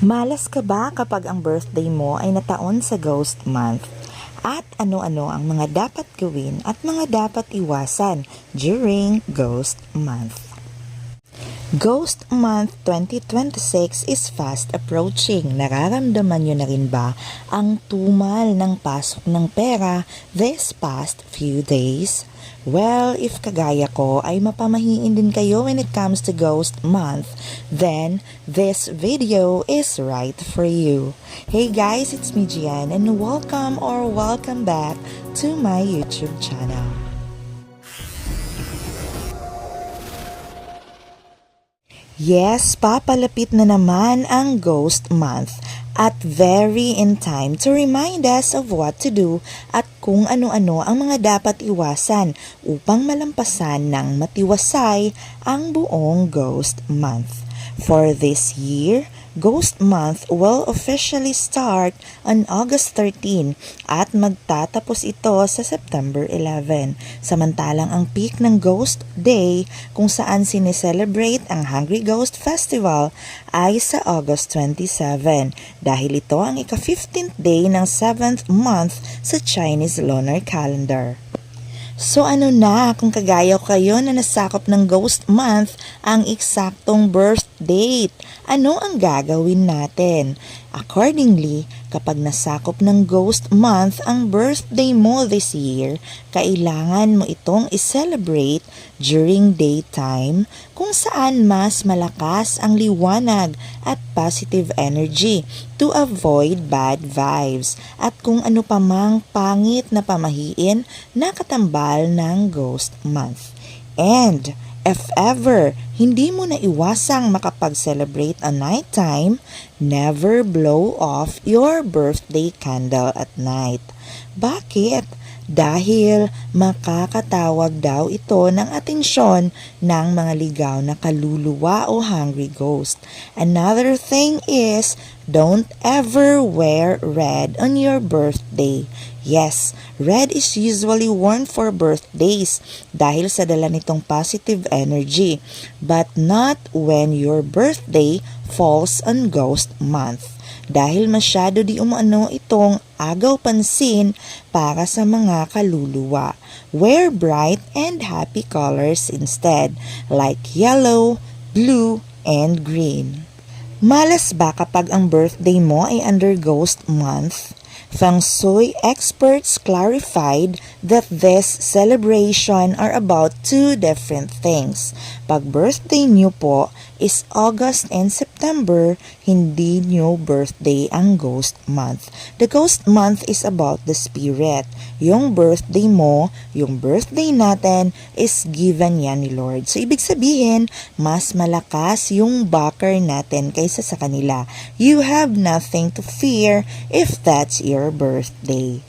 Malas ka ba kapag ang birthday mo ay nataon sa Ghost Month? At ano-ano ang mga dapat gawin at mga dapat iwasan during Ghost Month? Ghost Month 2026 is fast approaching. Nararamdaman nyo na rin ba ang tumal ng pasok ng pera this past few days? Well, if kagaya ko ay mapamahiin din kayo when it comes to Ghost Month, then this video is right for you. Hey guys, it's me Gian and welcome back to my YouTube channel. Yes, papalapit na naman ang Ghost Month at very in time to remind us of what to do at kung ano-ano ang mga dapat iwasan upang malampasan ng matiwasay ang buong Ghost Month. For this year, Ghost Month will officially start on August 13 at magtatapos ito sa September 11. Samantalang ang peak ng Ghost Day kung saan sineselebrate ang Hungry Ghost Festival ay sa August 27 dahil ito ang ika-15th day ng 7th month sa Chinese lunar calendar. So ano na kung kagaya ko kayo na nasakop ng Ghost Month ang eksaktong birth date? Ano ang gagawin natin? Accordingly, kapag nasakop ng Ghost Month ang birthday mo this year, kailangan mo itong i-celebrate during daytime kung saan mas malakas ang liwanag at positive energy to avoid bad vibes at kung ano pa mang pangit na pamahiin na katambal ng Ghost Month. And if ever hindi mo na iwasang makapag-celebrate on nighttime, never blow off your birthday candle at night. Bakit? Dahil makakatawag daw ito ng atensyon ng mga ligaw na kaluluwa o hungry ghost. Another thing is, don't ever wear red on your birthday. Yes, red is usually worn for birthdays dahil sa dala nitong positive energy, but not when your birthday falls on Ghost Month. Dahil masyado di umano itong agaw pansin para sa mga kaluluwa. Wear bright and happy colors instead, like yellow, blue, and green. Malas ba kapag ang birthday mo ay under Ghost Month? Feng Shui experts clarified that this celebration are about two different things. Pag birthday niyo po is August and September, hindi niyo birthday ang Ghost Month. The Ghost Month is about the spirit. Yung birthday mo, yung birthday natin is given yan ni Lord. So ibig sabihin, mas malakas yung backer natin kaysa sa kanila. You have nothing to fear if that's your birthday.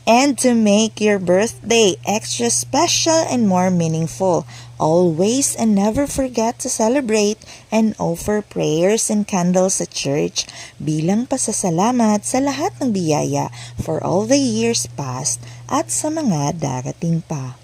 And to make your birthday extra special and more meaningful, always and never forget to celebrate and offer prayers and candles at church bilang pasasalamat sa lahat ng biyaya for all the years past at sa mga darating pa.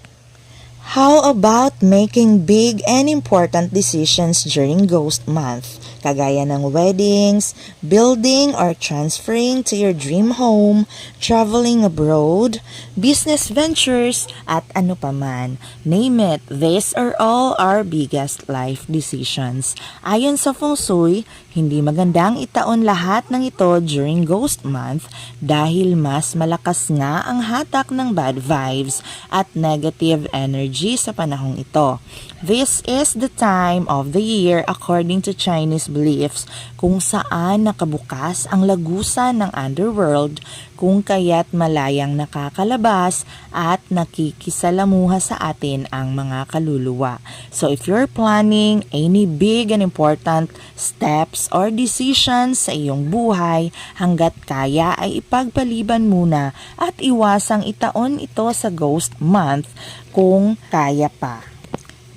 How about making big and important decisions during Ghost Month? Kagaya ng weddings, building or transferring to your dream home, traveling abroad, business ventures, at ano paman. Name it, these are all our biggest life decisions. Ayon sa Feng Shui, hindi magandang itaon lahat ng ito during Ghost Month dahil mas malakas nga ang hatak ng bad vibes at negative energy sa panahong ito. This is the time of the year according to Chinese beliefs kung saan nakabukas ang lagusan ng underworld kung kaya't malayang nakakalabas at nakikisalamuha sa atin ang mga kaluluwa. So if you're planning any big and important steps or decisions sa iyong buhay, hanggat kaya ay ipagpaliban muna at iwasang itaon ito sa Ghost Month kung kaya pa.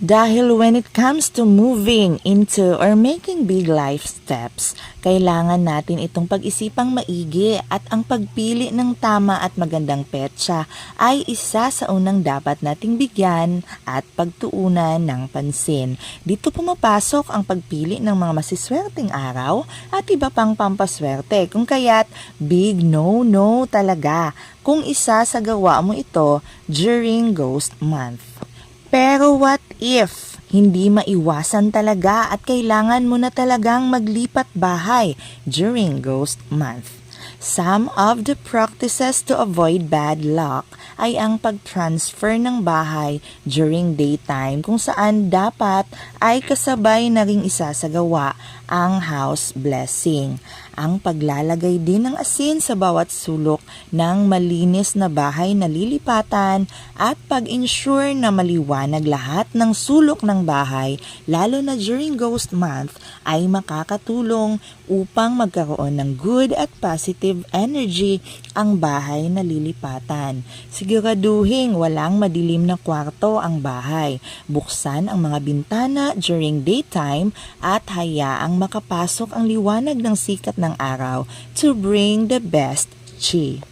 Dahil when it comes to moving into or making big life steps, kailangan natin itong pag-isipang maigi at ang pagpili ng tama at magandang petsa ay isa sa unang dapat nating bigyan at pagtuunan ng pansin. Dito pumapasok ang pagpili ng mga masiswerteng araw at iba pang pampaswerte, kung kaya't big no talaga kung isa sa gawa mo ito during Ghost Month. Pero what if hindi maiwasan talaga at kailangan mo na talagang maglipat bahay during Ghost Month? Some of the practices to avoid bad luck ay ang pag-transfer ng bahay during daytime, kung saan dapat ay kasabay na ring isa sa gawa ang house blessing. Ang paglalagay din ng asin sa bawat sulok ng malinis na bahay na lilipatan at pag-ensure na maliwanag lahat ng sulok ng bahay, lalo na during Ghost Month, ay makakatulong upang magkaroon ng good at positive energy ang bahay na lilipatan. Siguraduhin walang madilim na kwarto ang bahay. Buksan ang mga bintana during daytime at hayaang makapasok ang liwanag ng sikat ng araw to bring the best chi.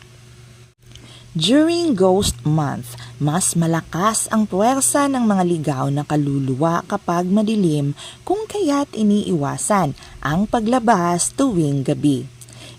During Ghost Month, mas malakas ang puwersa ng mga ligaw na kaluluwa kapag madilim, kung kaya't iniiwasan ang paglabas tuwing gabi.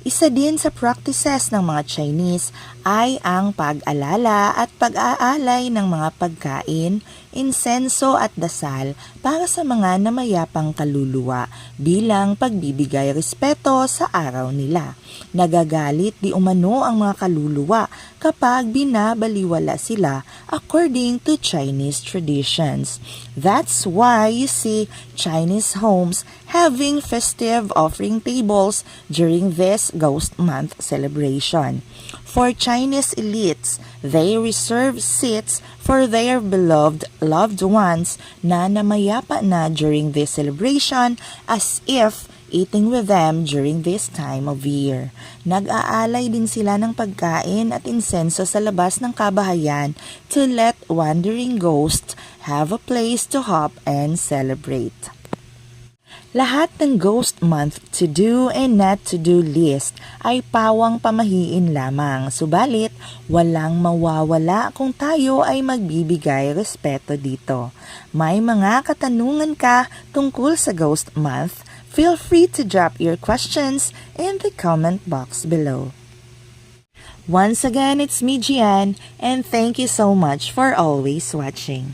Isa din sa practices ng mga Chinese ay ang pag-alala at pag-aalay ng mga pagkain, insenso at dasal para sa mga namayapang kaluluwa bilang pagbibigay respeto sa araw nila. Nagagalit di umano ang mga kaluluwa kapag binabaliwala sila according to Chinese traditions. That's why you see Chinese homes having festive offering tables during this Ghost Month celebration. For Chinese elites, they reserve seats for their beloved loved ones na namayapa na during this celebration, as if eating with them during this time of year. Nag-aalay din sila ng pagkain at insenso sa labas ng kabahayan to let wandering ghosts have a place to hop and celebrate. Lahat ng Ghost Month to-do and not-to-do list ay pawang pamahiin lamang. Subalit, walang mawawala kung tayo ay magbibigay respeto dito. May mga katanungan ka tungkol sa Ghost Month? Feel free to drop your questions in the comment box below. Once again, it's me, Gian, and thank you so much for always watching.